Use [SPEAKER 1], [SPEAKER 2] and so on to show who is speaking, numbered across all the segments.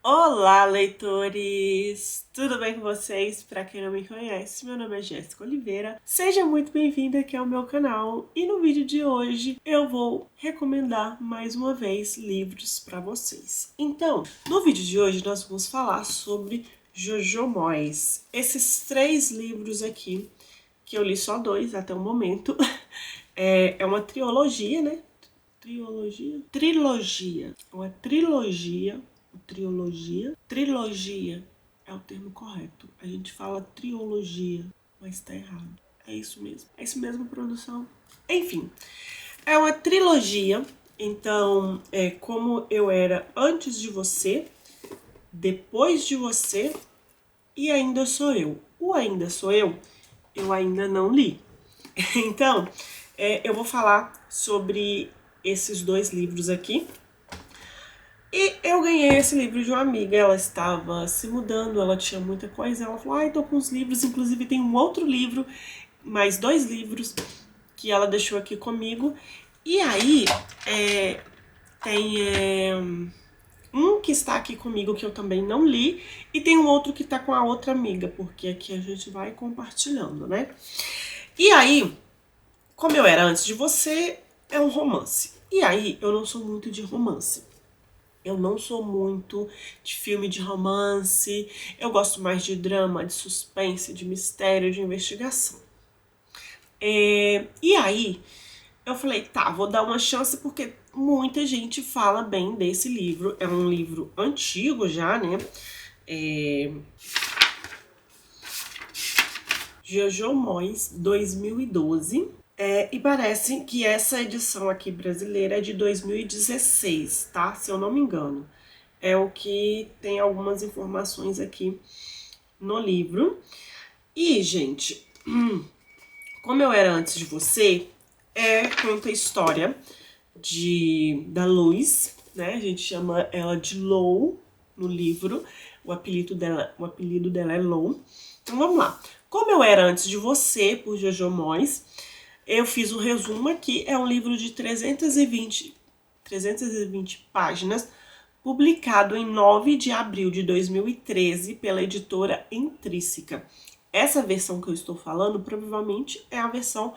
[SPEAKER 1] Olá, leitores! Tudo bem com vocês? Para quem não me conhece, meu nome é Jéssica Oliveira. Seja muito bem-vinda aqui ao meu canal e no vídeo de hoje eu vou recomendar mais uma vez livros para vocês. Então, no vídeo de hoje nós vamos falar sobre Jojo Moyes. Esses 3 livros aqui, que eu li só 2 até o momento, é uma trilogia, né? Trilogia. É uma trilogia. Trilogia é o termo correto. A gente fala trilogia, mas tá errado. É isso mesmo. É isso mesmo, produção. Enfim, é uma trilogia. Então, é como eu era antes de você, depois de você e ainda sou eu. O ainda sou eu ainda não li. Então, eu vou falar sobre esses 2 livros aqui. E eu ganhei esse livro de uma amiga, ela estava se mudando, ela tinha muita coisa, ela falou, tô com uns livros, inclusive tem um outro livro, mais 2 livros que ela deixou aqui comigo. E aí, tem um que está aqui comigo que eu também não li, e tem um outro que está com a outra amiga, porque aqui a gente vai compartilhando, né? E aí, como eu era antes de você, é um romance. E aí, eu não sou muito de romance. Eu não sou muito de filme de romance, eu gosto mais de drama, de suspense, de mistério, de investigação. E aí, eu falei, tá, vou dar uma chance porque muita gente fala bem desse livro. É um livro antigo já, né? Jojo Moyes, 2012. E parece que essa edição aqui brasileira é de 2016, tá? Se eu não me engano. É o que tem algumas informações aqui no livro. E, gente, como eu era antes de você, conta a história da Luz, né? A gente chama ela de Lou no livro. O apelido dela é Lou. Então vamos lá. Como eu era antes de você, por Jojo Moyes, eu fiz um resumo aqui. É um livro de 320 páginas, publicado em 9 de abril de 2013 pela editora Intrínseca. Essa versão que eu estou falando provavelmente é a versão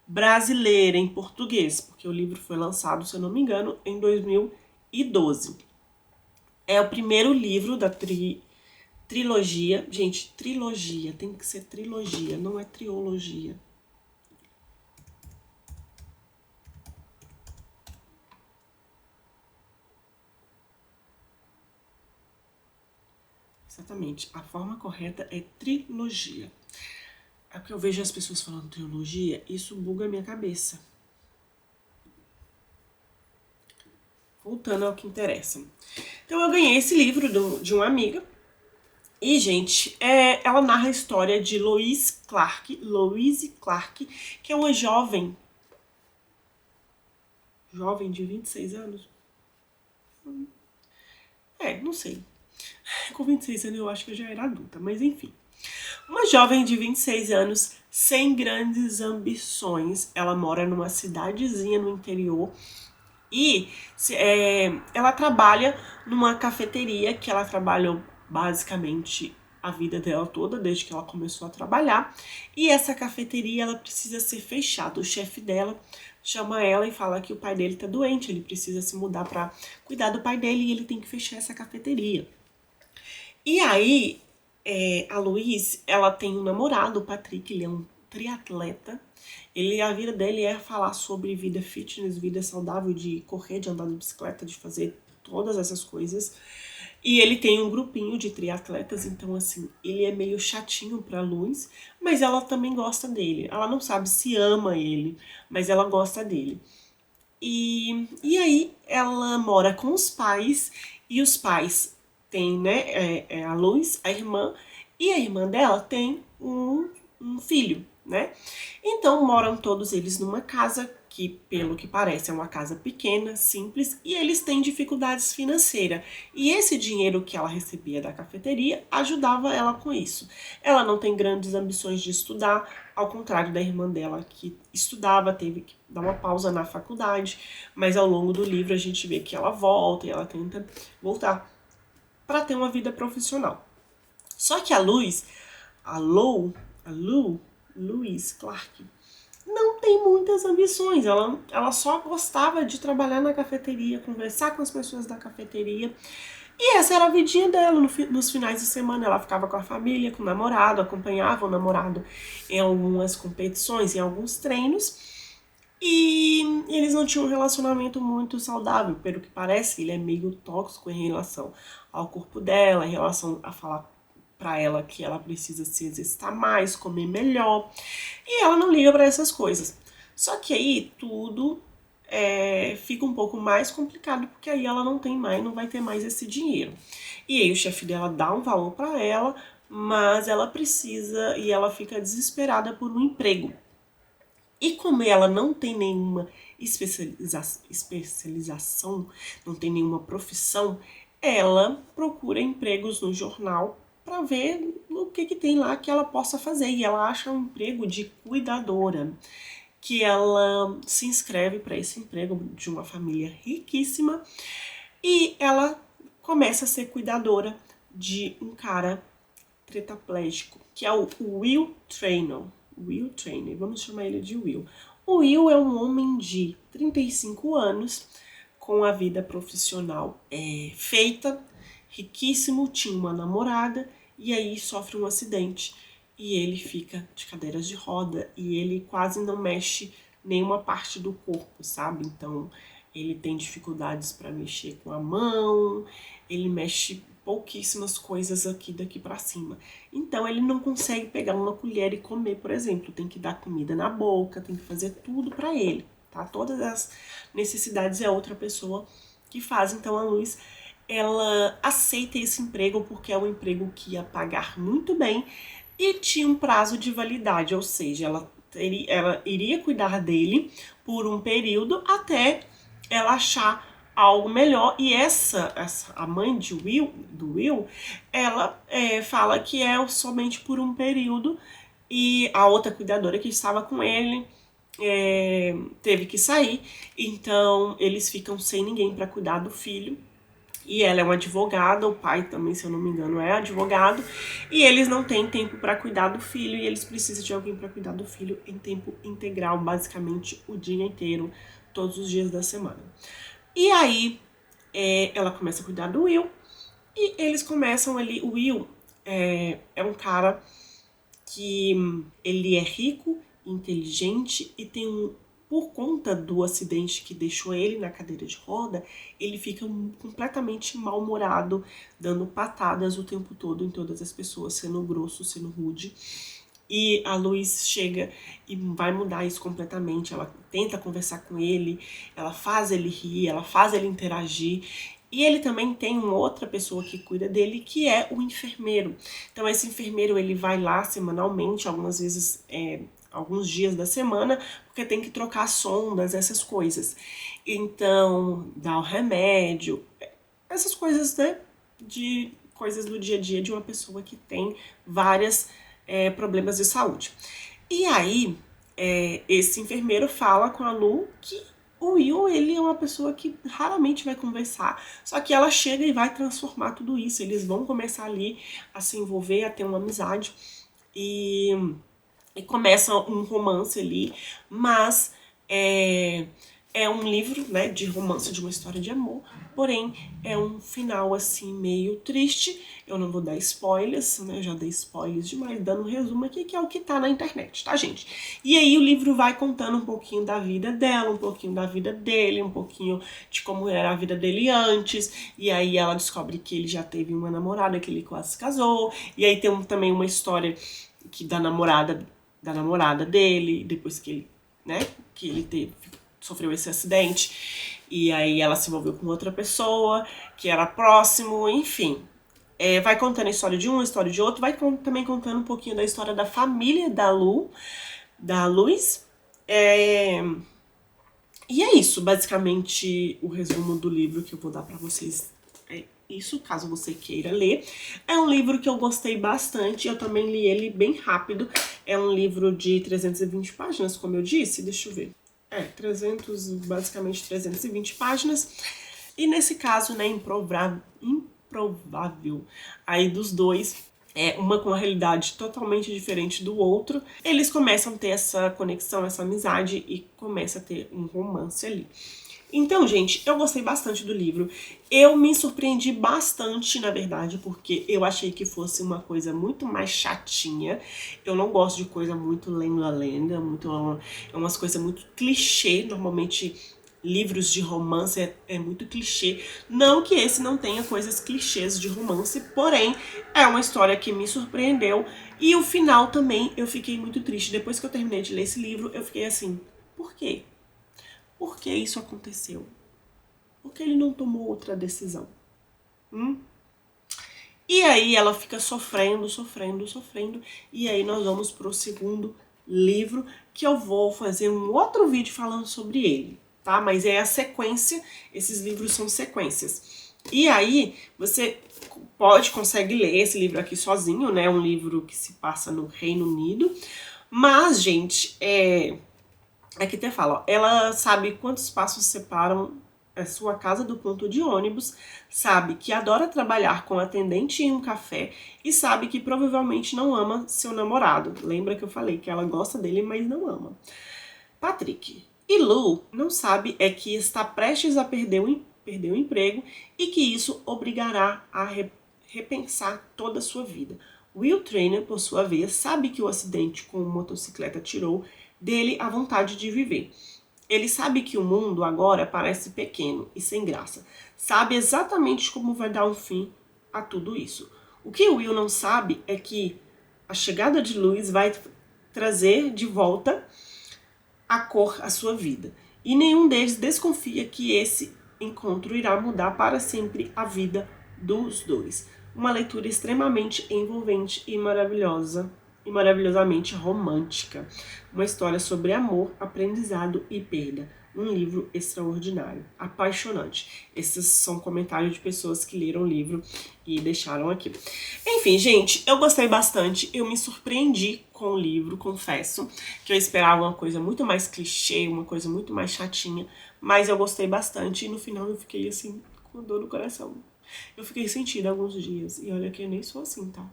[SPEAKER 1] brasileira em português, porque o livro foi lançado, se eu não me engano, em 2012. É o primeiro livro da trilogia. Gente, trilogia, tem que ser trilogia, não é triologia. Exatamente, a forma correta é trilogia. É porque eu vejo as pessoas falando trilogia, isso buga a minha cabeça. Voltando ao que interessa. Então eu ganhei esse livro de uma amiga. E, gente, ela narra a história de Louise Clark, que é uma jovem de 26 anos. Não sei. Com 26 anos eu acho que eu já era adulta, mas enfim. Uma jovem de 26 anos, sem grandes ambições. Ela mora numa cidadezinha no interior e ela trabalha numa cafeteria que ela trabalhou basicamente a vida dela toda, desde que ela começou a trabalhar. E essa cafeteria, ela precisa ser fechada. O chefe dela chama ela e fala que o pai dele tá doente, ele precisa se mudar para cuidar do pai dele e ele tem que fechar essa cafeteria. E aí, a Louise, ela tem um namorado, o Patrick, ele é um triatleta. A vida dele é falar sobre vida fitness, vida saudável, de correr, de andar de bicicleta, de fazer todas essas coisas. E ele tem um grupinho de triatletas, então assim, ele é meio chatinho pra Luz, mas ela também gosta dele. Ela não sabe se ama ele, mas ela gosta dele. E aí ela mora com os pais, e os pais têm, né, a Luz, a irmã, e a irmã dela tem um filho, né? Então moram todos eles numa casa que, pelo que parece, é uma casa pequena, simples, e eles têm dificuldades financeiras. E esse dinheiro que ela recebia da cafeteria ajudava ela com isso. Ela não tem grandes ambições de estudar, ao contrário da irmã dela que estudava, teve que dar uma pausa na faculdade, mas ao longo do livro a gente vê que ela volta e ela tenta voltar para ter uma vida profissional. Só que a Louise Clark, não tem muitas ambições. Ela só gostava de trabalhar na cafeteria, conversar com as pessoas da cafeteria. E essa era a vidinha dela. Nos finais de semana ela ficava com a família, com o namorado, acompanhava o namorado em algumas competições, em alguns treinos. E eles não tinham um relacionamento muito saudável, pelo que parece. Ele é meio tóxico em relação ao corpo dela, em relação a falar pra ela que ela precisa se exercitar mais, comer melhor. E ela não liga pra essas coisas. Só que aí tudo fica um pouco mais complicado, porque aí ela não vai ter mais esse dinheiro. E aí o chefe dela dá um valor pra ela, mas ela precisa e ela fica desesperada por um emprego. E como ela não tem nenhuma especialização, não tem nenhuma profissão, ela procura empregos no jornal para ver o que tem lá que ela possa fazer. E ela acha um emprego de cuidadora, que ela se inscreve para esse emprego de uma família riquíssima e ela começa a ser cuidadora de um cara tetraplégico, que é o Will Traynor. Vamos chamar ele de Will. O Will é um homem de 35 anos, com a vida profissional feita, riquíssimo, tinha uma namorada, e aí sofre um acidente. E ele fica de cadeiras de roda, e ele quase não mexe nenhuma parte do corpo, sabe? Então, ele tem dificuldades para mexer com a mão, ele mexe pouquíssimas coisas daqui para cima. Então ele não consegue pegar uma colher e comer, por exemplo. Tem que dar comida na boca, tem que fazer tudo para ele, tá? Todas as necessidades é outra pessoa que faz. Então a Luz, ela aceita esse emprego porque é um emprego que ia pagar muito bem e tinha um prazo de validade, ou seja, ela iria cuidar dele por um período até ela achar algo melhor. E a mãe do Will, ela fala que é somente por um período, e a outra cuidadora que estava com ele teve que sair, então eles ficam sem ninguém para cuidar do filho. E ela é uma advogada, o pai também, se eu não me engano, é advogado, e eles não têm tempo para cuidar do filho, e eles precisam de alguém para cuidar do filho em tempo integral, basicamente o dia inteiro, todos os dias da semana. E aí ela começa a cuidar do Will, e eles começam ali. O Will é um cara que ele é rico, inteligente e tem por conta do acidente que deixou ele na cadeira de roda, ele fica completamente mal-humorado, dando patadas o tempo todo em todas as pessoas, sendo grosso, sendo rude. E a Luz chega e vai mudar isso completamente. Ela tenta conversar com ele, ela faz ele rir, ela faz ele interagir. E ele também tem uma outra pessoa que cuida dele, que é o enfermeiro. Então esse enfermeiro, ele vai lá semanalmente, algumas vezes alguns dias da semana, porque tem que trocar sondas, essas coisas. Então, dá o remédio, essas coisas, né? De coisas do dia a dia de uma pessoa que tem vários problemas de saúde. E aí, esse enfermeiro fala com a Lu que o Will, ele é uma pessoa que raramente vai conversar, só que ela chega e vai transformar tudo isso. Eles vão começar ali a se envolver, a ter uma amizade, e começa um romance ali, mas é um livro, né, de romance, de uma história de amor, porém é um final assim meio triste. Eu não vou dar spoilers, né, eu já dei spoilers demais, dando um resumo aqui, que é o que tá na internet, tá, gente? E aí o livro vai contando um pouquinho da vida dela, um pouquinho da vida dele, um pouquinho de como era a vida dele antes, e aí ela descobre que ele já teve uma namorada, que ele quase se casou, e aí tem também uma história que da namorada dele, depois que ele, né, que ele sofreu esse acidente, e aí ela se envolveu com outra pessoa que era próximo, enfim. Vai contando a história de um, a história de outro, vai também contando um pouquinho da história da família da Luz. E é isso, basicamente, o resumo do livro que eu vou dar pra vocês. Isso, caso você queira ler. É um livro que eu gostei bastante, eu também li ele bem rápido. É um livro de 320 páginas, como eu disse, deixa eu ver. Basicamente 320 páginas. E nesse caso, né, improvável aí dos dois. Uma com uma realidade totalmente diferente do outro, eles começam a ter essa conexão, essa amizade e começa a ter um romance ali. Então, gente, eu gostei bastante do livro. Eu me surpreendi bastante, na verdade, porque eu achei que fosse uma coisa muito mais chatinha. Eu não gosto de coisa muito lenda, umas coisas muito clichê. Normalmente, livros de romance é muito clichê. Não que esse não tenha coisas clichês de romance, porém, é uma história que me surpreendeu. E o final também, eu fiquei muito triste. Depois que eu terminei de ler esse livro, eu fiquei assim, por quê? Por que isso aconteceu? Por que ele não tomou outra decisão? E aí ela fica sofrendo. E aí nós vamos pro segundo livro, que eu vou fazer um outro vídeo falando sobre ele, tá? Mas é a sequência, esses livros são sequências. E aí você consegue ler esse livro aqui sozinho, né? Um livro que se passa no Reino Unido. Mas, gente, aqui até fala, ó, ela sabe quantos passos separam a sua casa do ponto de ônibus, sabe que adora trabalhar com atendente em um café e sabe que provavelmente não ama seu namorado. Lembra que eu falei que ela gosta dele, mas não ama. Patrick. E Lou não sabe é que está prestes a perder o emprego e que isso obrigará a repensar toda a sua vida. Will Trainer, por sua vez, sabe que o acidente com a motocicleta tirou dele a vontade de viver. Ele sabe que o mundo agora parece pequeno e sem graça. Sabe exatamente como vai dar um fim a tudo isso. O que Will não sabe é que a chegada de Louis vai trazer de volta a cor à sua vida. E nenhum deles desconfia que esse encontro irá mudar para sempre a vida dos dois. Uma leitura extremamente envolvente e maravilhosa e maravilhosamente romântica. Uma história sobre amor, aprendizado e perda. Um livro extraordinário, apaixonante. Esses são comentários de pessoas que leram o livro e deixaram aqui. Enfim, gente, eu gostei bastante. Eu me surpreendi com o livro, confesso. Que eu esperava uma coisa muito mais clichê, uma coisa muito mais chatinha. Mas eu gostei bastante e no final eu fiquei assim, com dor no coração. Eu fiquei sentida alguns dias. E olha que eu nem sou assim, tá?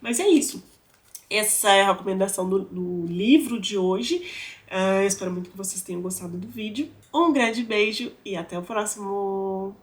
[SPEAKER 1] Mas é isso. Essa é a recomendação do livro de hoje. Eu espero muito que vocês tenham gostado do vídeo. Um grande beijo e até o próximo!